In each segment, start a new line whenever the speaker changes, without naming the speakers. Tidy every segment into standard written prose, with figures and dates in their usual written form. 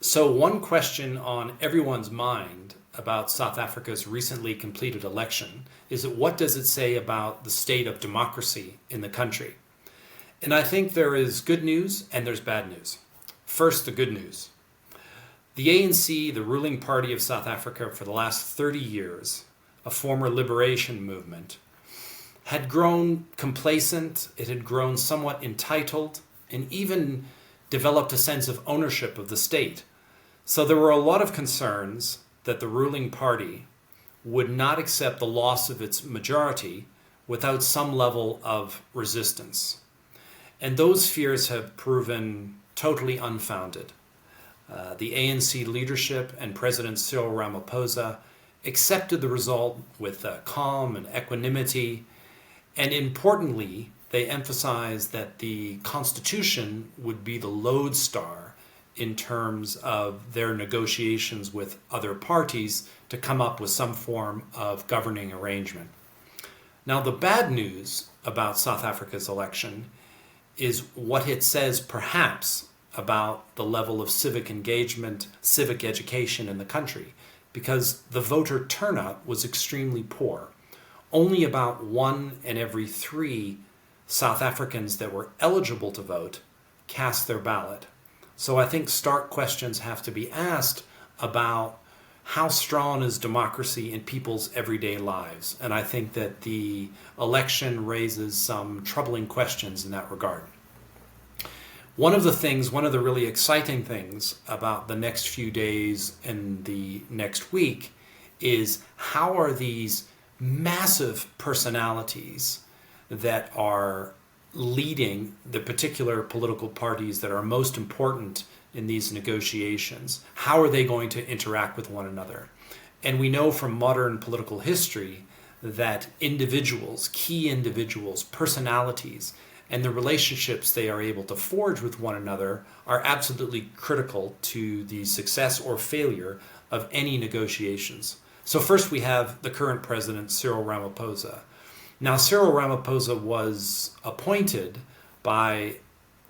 So one question on everyone's mind about South Africa's recently completed election is what does it say about the state of democracy in the country? And I think there is good news and there's bad news. First, the good news. The ANC, the ruling party of South Africa for the last 30 years, a former liberation movement, had grown complacent, it had grown somewhat entitled, and even developed a sense of ownership of the state. So there were a lot of concerns that the ruling party would not accept the loss of its majority without some level of resistance. And those fears have proven totally unfounded. The ANC leadership and President Cyril Ramaphosa accepted the result with calm and equanimity, and importantly, they emphasized that the Constitution would be the lodestar in terms of their negotiations with other parties to come up with some form of governing arrangement. Now, the bad news about South Africa's election is what it says perhaps about the level of civic engagement, civic education in the country, because the voter turnout was extremely poor. Only about 1 in every 3 South Africans that were eligible to vote cast their ballot. So I think stark questions have to be asked about how strong is democracy in people's everyday lives. And I think that the election raises some troubling questions in that regard. One of the really exciting things about the next few days and the next week is how are these massive personalities that are leading the particular political parties that are most important in these negotiations, how are they going to interact with one another? And we know from modern political history that individuals, key individuals, personalities, and the relationships they are able to forge with one another are absolutely critical to the success or failure of any negotiations. So first we have the current president, Cyril Ramaphosa. Now, Cyril Ramaphosa was appointed by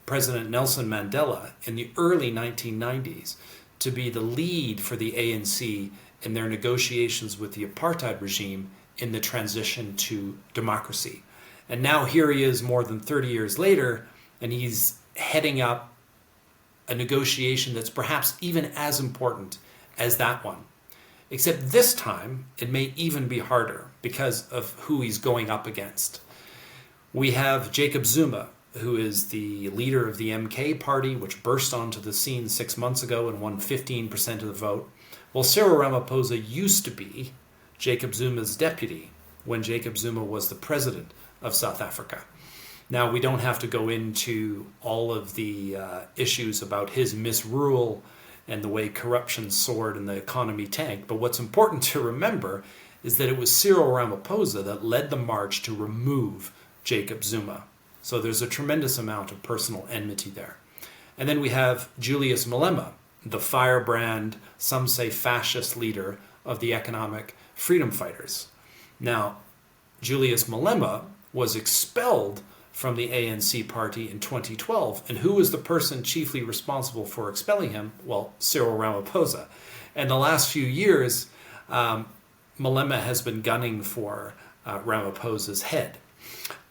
President Nelson Mandela in the early 1990s to be the lead for the ANC in their negotiations with the apartheid regime in the transition to democracy. And now here he is more than 30 years later, and he's heading up a negotiation that's perhaps even as important as that one. Except this time, it may even be harder because of who he's going up against. We have Jacob Zuma, who is the leader of the MK party, which burst onto the scene 6 months ago and won 15% of the vote. Well, Cyril Ramaphosa used to be Jacob Zuma's deputy when Jacob Zuma was the president of South Africa. Now, we don't have to go into all of the issues about his misrule and the way corruption soared and the economy tanked, but what's important to remember is that it was Cyril Ramaphosa that led the march to remove Jacob Zuma. So there's a tremendous amount of personal enmity there. And then we have Julius Malema, the firebrand, some say fascist leader of the economic freedom fighters. Now, Julius Malema was expelled from the ANC party in 2012. And who was the person chiefly responsible for expelling him? Well, Cyril Ramaphosa. And the last few years, Malema has been gunning for Ramaphosa's head.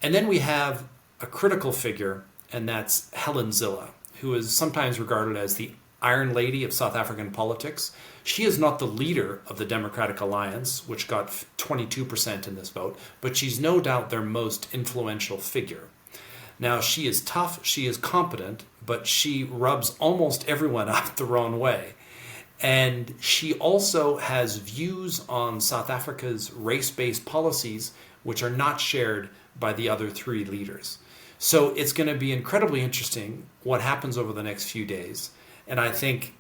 And then we have a critical figure, and that's Helen Zille, who is sometimes regarded as the Iron Lady of South African politics. She is not the leader of the Democratic Alliance, which got 22% in this vote, but she's no doubt their most influential figure. Now, she is tough, she is competent, but she rubs almost everyone up the wrong way. And she also has views on South Africa's race-based policies, which are not shared by the other 3 leaders. So it's going to be incredibly interesting what happens over the next few days. And I think,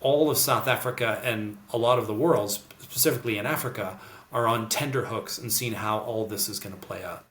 all of South Africa and a lot of the world, specifically in Africa, are on tenterhooks and seeing how all this is going to play out.